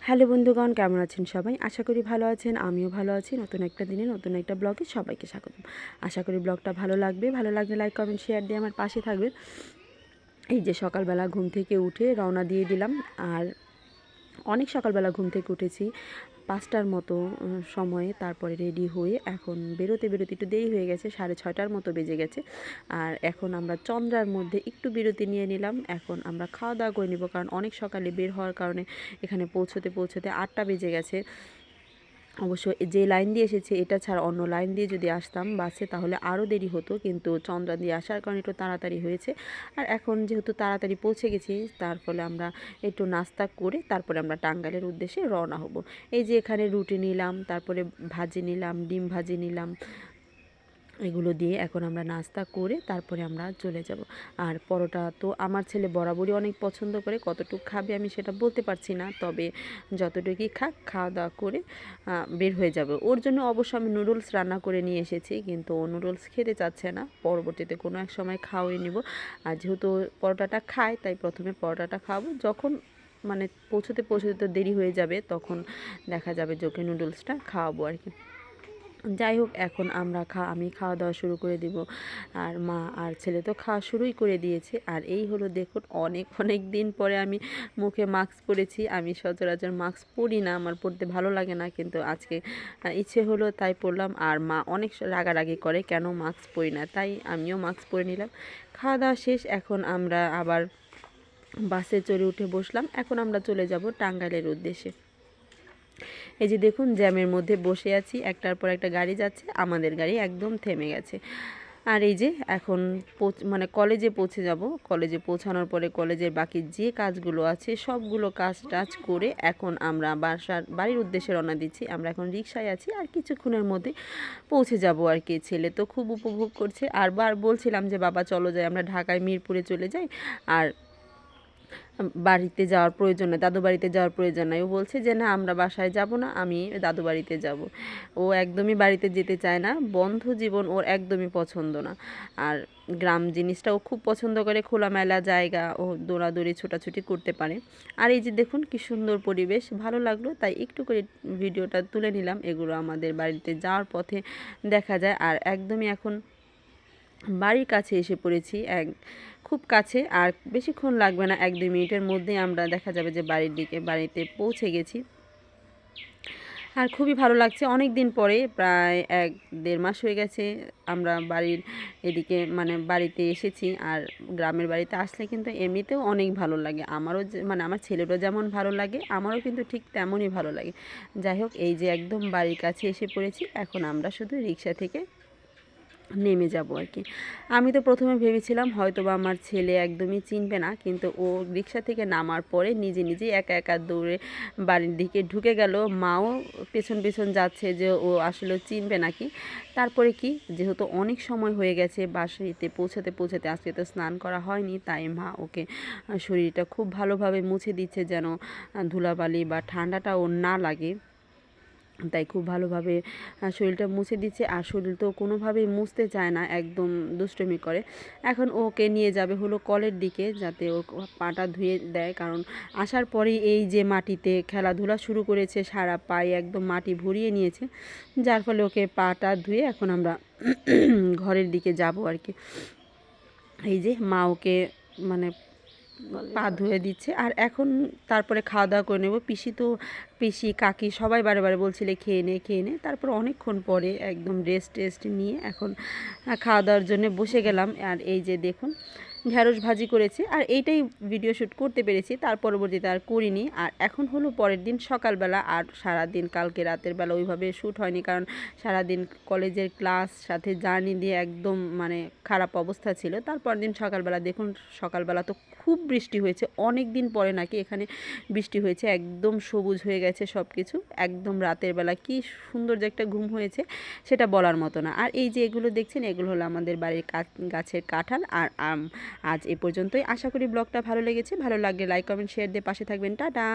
Hello বন্ধুগণ, কেমন আছেন সবাই? আশা করি ভালো আছেন। আমিও ভালো আছি। নতুন একটা দিনে নতুন একটা ব্লগে সবাইকে স্বাগতম। আশা করি ব্লগটা ভালো লাগবে। ভালো লাগলে লাইক, কমেন্ট, শেয়ার দিয়ে আমার পাশে থাকবেন। এই যে সকালবেলা ঘুম থেকে উঠে রওনা দিয়ে দিলাম। আর অনেক সকালবেলা ঘুম থেকে উঠেছি 5টার মতো সময়ে। তারপরে রেডি হয়ে এখন বেরোতে একটু দেরি হয়ে গেছে, 6:30টার মতো বেজে গেছে। আর এখন আমরা চন্দ্রার মধ্যে একটু বিরতি নিয়ে নিলাম। এখন আমরা খাওয়া দাওয়া করে নিব, কারণ অনেক সকালে বের হওয়ার কারণে এখানে পৌঁছতে 8টা বেজে গেছে। অবশ্য যে লাইন দিয়ে এসেছে এটা ছাড়া অন্য লাইন দিয়ে যদি আসতাম বাসে তাহলে আরও দেরি হতো, কিন্তু চন্দ্রা দিয়ে আসার কারণে একটু তাড়াতাড়ি হয়েছে। আর এখন যেহেতু তাড়াতাড়ি পৌঁছে গেছি, তার ফলে আমরা একটু নাস্তা করে তারপরে আমরা টাঙ্গাইলের উদ্দেশ্যে রওনা হব। এই যে এখানে রুটি নিলাম, তারপরে ভাজি নিলাম, ডিম ভাজি নিলাম, এগুলো দিয়ে এখন আমরা নাস্তা করে তারপরে আমরা চলে যাব। আর পরোটা তো আমার ছেলে বরাবরই অনেক পছন্দ করে, কতটুকু খাবে আমি সেটা বলতে পারছি না, তবে যতটুকুই খাওয়া দাওয়া করে বের হয়ে যাবে। ওর জন্য অবশ্য আমি নুডলস রান্না করে নিয়ে এসেছি, কিন্তু ও নুডলস খেতে চাচ্ছে না। পরবর্তীতে কোনো এক সময় খাওয়াই নিব। আর যেহেতু পরোটাটা খায়, তাই প্রথমে পরোটাটা খাওয়াবো। যখন মানে পৌঁছতে তো দেরি হয়ে যাবে, তখন দেখা যাবে যে ওকে নুডলসটা খাওয়াবো আর কি। যাই হোক, এখন আমি খাওয়া দাওয়া শুরু করে দিব। আর মা আর ছেলে তো খাওয়া শুরুই করে দিয়েছে। আর এই হলো দেখুন, অনেক দিন পরে আমি মুখে মাস্ক পরেছি। আমি সচরাচর মাস্ক পরি না, আমার পরতে ভালো লাগে না, কিন্তু আজকে ইচ্ছে হলো তাই পরলাম। আর মা অনেক রাগারাগি করে কেন মাস্ক পরি না, তাই আমিও মাস্ক পরে নিলাম। খাওয়া দাওয়া শেষ, এখন আমরা আবার বাসে চড়ে উঠে বসলাম। এখন আমরা চলে যাব টাঙ্গাইলের উদ্দেশ্যে। এই যে দেখুন, জ্যামের মধ্যে বসে আছি, একটার পর একটা গাড়ি যাচ্ছে, আমাদের গাড়ি একদম থেমে গেছে। আর এই যে এখন কলেজে পৌঁছে যাব। কলেজে পৌঁছানোর পরে কলেজের বাকি যে কাজগুলো আছে সবগুলো কাজ করে এখন আমরা বাড়ির উদ্দেশ্যে রওনা দিচ্ছি। আমরা এখন রিকশায় আছি, আর কিছুক্ষণের মধ্যে পৌঁছে যাব আর কি। ছেলে তো খুব উপভোগ করছে, আর বলছিলাম যে বাবা চলো যাই, আমরা ঢাকায় মিরপুরে চলে যাই, আর বাড়িতে যাওয়ার প্রয়োজন নাই, দাদু বাড়িতে যাওয়ার প্রয়োজন নাই। ও বলছে যে না, আমরা বাসায় যাব না, আমি দাদু বাড়িতে যাব। ও একদমই বাড়িতে যেতে চায় না, বন্ধ জীবন ওর একদমই পছন্দ না। আর গ্রাম জিনিসটা ও খুব পছন্দ করে, খোলামেলা জায়গা, ও দৌড়াদৌড়ি ছোটাছুটি করতে পারে। আর এই যে দেখুন কি সুন্দর পরিবেশ, ভালো লাগলো তাই একটু করে ভিডিওটা তুলে নিলাম। এগুলো আমাদের বাড়িতে যাওয়ার পথে দেখা যায়। আর একদমই এখন বাড়ির কাছে এসে পড়েছি, খুব কাছে। আর বেশিক্ষণ লাগবে না, 1-2 মিনিটের মধ্যেই আমরা দেখা যাবে যে বাড়িতে পৌঁছে গেছি। আর খুবই ভালো লাগছে, অনেক দিন পরে, প্রায় 1-1.5 মাস হয়ে গেছে আমরা বাড়ির এদিকে বাড়িতে এসেছি। আর গ্রামের বাড়িতে আসলে কিন্তু এমনিতেও অনেক ভালো লাগে, আমারও আমার ছেলেরও যেমন ভালো লাগে, আমারও কিন্তু ঠিক তেমনই ভালো লাগে। যাই হোক, এই যে একদম বাড়ির কাছে এসে পড়েছি, এখন আমরা শুধু রিক্সা থেকে নেমে যাব আর কি। আমি তো প্রথমে ভেবেছিলাম হয়তোবা আমার ছেলে একদমই চিনবে না, কিন্তু ও রিক্সা থেকে নামার পরে নিজেই একা দৌড়ে বাড়ির দিকে ঢুকে গেল। মাও পেছন যাচ্ছে যে ও আসলে চিনবে নাকি। তারপরে কি, যেহেতু অনেক সময় হয়ে গেছে বাসাতে পৌঁছাতে আজকে তো স্নান করা হয়নি, তাই মা ওকে শরীরটা খুব ভালোভাবে মুছে দিচ্ছে, যেন ধুলাবালি বা ঠান্ডাটা ওর না লাগে। তাই খুব ভালোভাবে শরীরটা মুছে দিচ্ছে। আর শরীর তো কোনোভাবেই মুছতে চায় না, একদম দুষ্টুমি করে। এখন ওকে নিয়ে যাবে হলো কলের দিকে, যাতে ও পাটা ধুয়ে দেয়, কারণ আসার পরেই এই যে মাটিতে খেলাধুলা শুরু করেছে, সারা পায়ে একদম মাটি ভরিয়ে নিয়েছে, যার ফলে ওকে পাটা ধুয়ে এখন আমরা ঘরের দিকে যাব আর কি। এই যে মা ওকে পা ধুয়ে দিচ্ছে। আর এখন তারপরে খাওয়া দাওয়া করে নেব। পিসি কাকি সবাই বারে বলছিলে খেয়ে নে। তারপর অনেকক্ষণ পরে একদম রেস্ট নিয়ে এখন খাওয়া দাওয়ার জন্য বসে গেলাম। আর এই যে দেখুন, ঢ্যাঁড়স ভাজি করেছি, আর এইটাই ভিডিও শ্যুট করতে পেরেছি, তার পরবর্তীতে আর করিনি। আর এখন হলো পরের দিন সকালবেলা, আর সারাদিন কালকে রাতের বেলা ওইভাবে শ্যুট হয়নি, কারণ সারাদিন কলেজের ক্লাস সাথে জার্নি দিয়ে একদম খারাপ অবস্থা ছিল। তারপর দিন সকালবেলা দেখুন, সকালবেলা তো খুব বৃষ্টি হয়েছে, অনেক দিন পরে নাকি এখানে বৃষ্টি হয়েছে, একদম সবুজ হয়ে গেছে সব কিছু। একদম রাতের বেলা কি সুন্দর যে একটা ঘুম হয়েছে সেটা বলার মতো না। আর এই যে এগুলো দেখছেন, এগুলো হলো আমাদের বাড়ির গাছের কাঁঠাল আর আম। আজ এ পর্যন্তই, আশা করি ব্লগটা ভালো লেগেছে। ভালো লাগলে লাইক, কমেন্ট, শেয়ার দিয়ে পাশে থাকবেন। টাটা।